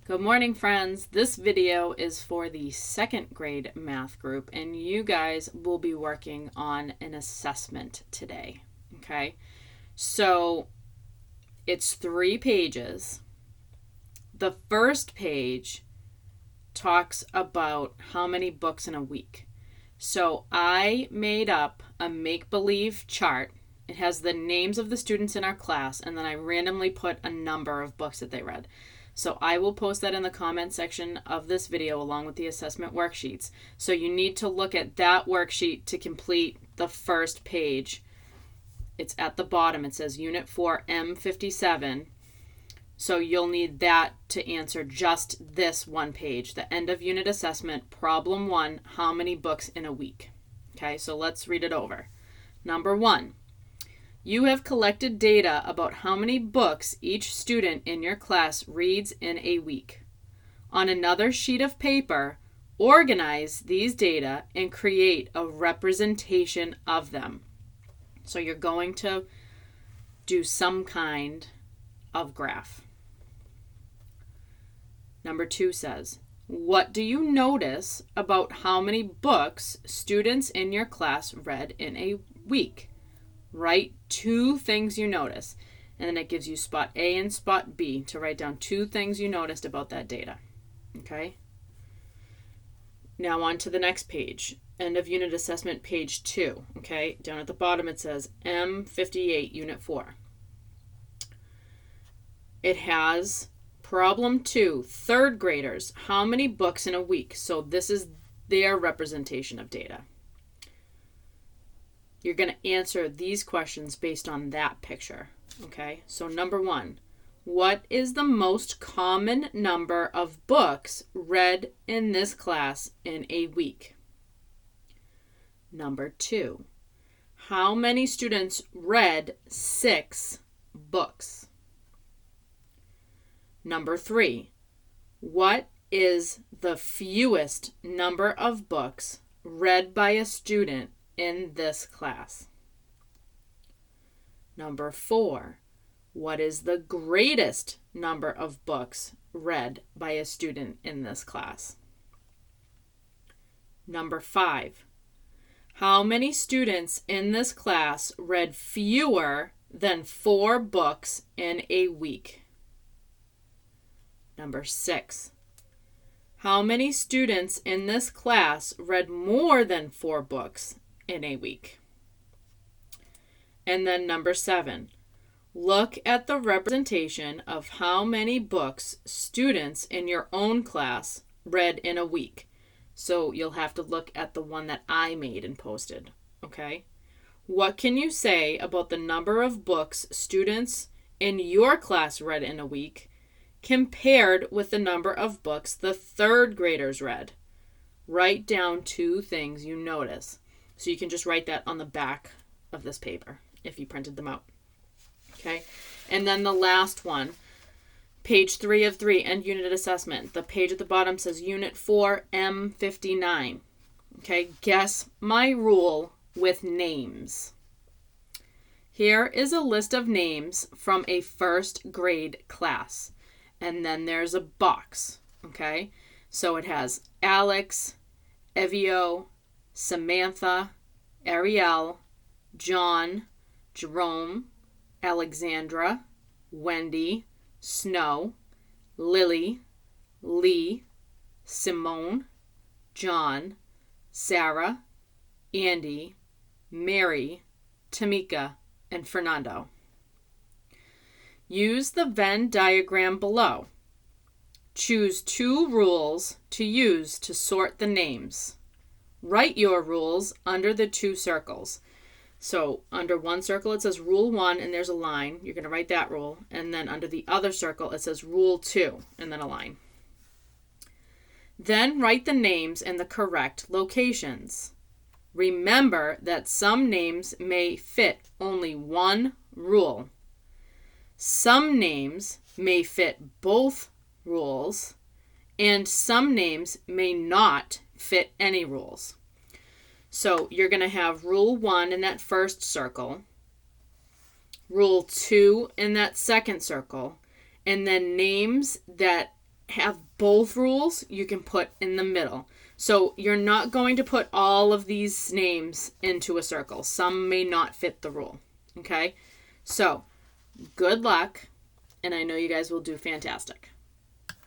Good morning, friends. This video is for the second grade math group, and you guys will be working on an assessment today. Okay, so it's 3 pages. The first page talks about how many books in a week. So I made up a make-believe chart. It has the names of the students in our class, and then I randomly put a number of books that they read. So I will post that in the comment section of this video along with the assessment worksheets. So you need to look at that worksheet to complete the first page. It's at the bottom. It says Unit 4 M57. So you'll need that to answer just this one page. The end of unit assessment, problem 1, how many books in a week? Okay, so let's read it over. Number 1. You have collected data about how many books each student in your class reads in a week. On another sheet of paper, organize these data and create a representation of them. So you're going to do some kind of graph. Number 2 says, what do you notice about how many books students in your class read in a week? Write 2 things you notice, and then it gives you spot A and spot B to write down 2 things you noticed about that data. Okay? Now on to the next page. End of unit assessment, page 2. Okay? Down at the bottom it says M58, unit 4. It has problem 2, 3rd graders. How many books in a week? So this is their representation of data. You're going to answer these questions based on that picture. Okay, so number 1, what is the most common number of books read in this class in a week? Number 2, how many students read 6 books? Number 3, what is the fewest number of books read by a student in this class? Number 4, what is the greatest number of books read by a student in this class? Number 5, how many students in this class read fewer than 4 books in a week? Number 6, how many students in this class read more than 4 books in a week? And then number 7, look at the representation of how many books students in your own class read in a week. So you'll have to look at the one that I made and posted. Okay? What can you say about the number of books students in your class read in a week compared with the number of books the 3rd graders read? Write down 2 things you notice. So you can just write that on the back of this paper if you printed them out. Okay? And then the last one, page 3 of 3, end unit assessment. The page at the bottom says Unit 4 M59. Okay? Guess my rule with names. Here is a list of names from a 1st grade class. And then there's a box. Okay? So it has Alex, Evio, Samantha, Ariel, John, Jerome, Alexandra, Wendy, Snow, Lily, Lee, Simone, John, Sarah, Andy, Mary, Tamika, and Fernando. Use the Venn diagram below. Choose 2 rules to use to sort the names. Write your rules under the 2 circles. So under one circle it says Rule 1 and there's a line. You're going to write that rule. And then under the other circle it says Rule 2 and then a line. Then write the names in the correct locations. Remember that some names may fit only one rule. Some names may fit both rules, and some names may not fit any rules. So you're going to have Rule 1 in that first circle, Rule 2 in that second circle, and then names that have both rules, you can put in the middle. So you're not going to put all of these names into a circle. Some may not fit the rule. Okay? So, good luck, and I know you guys will do fantastic.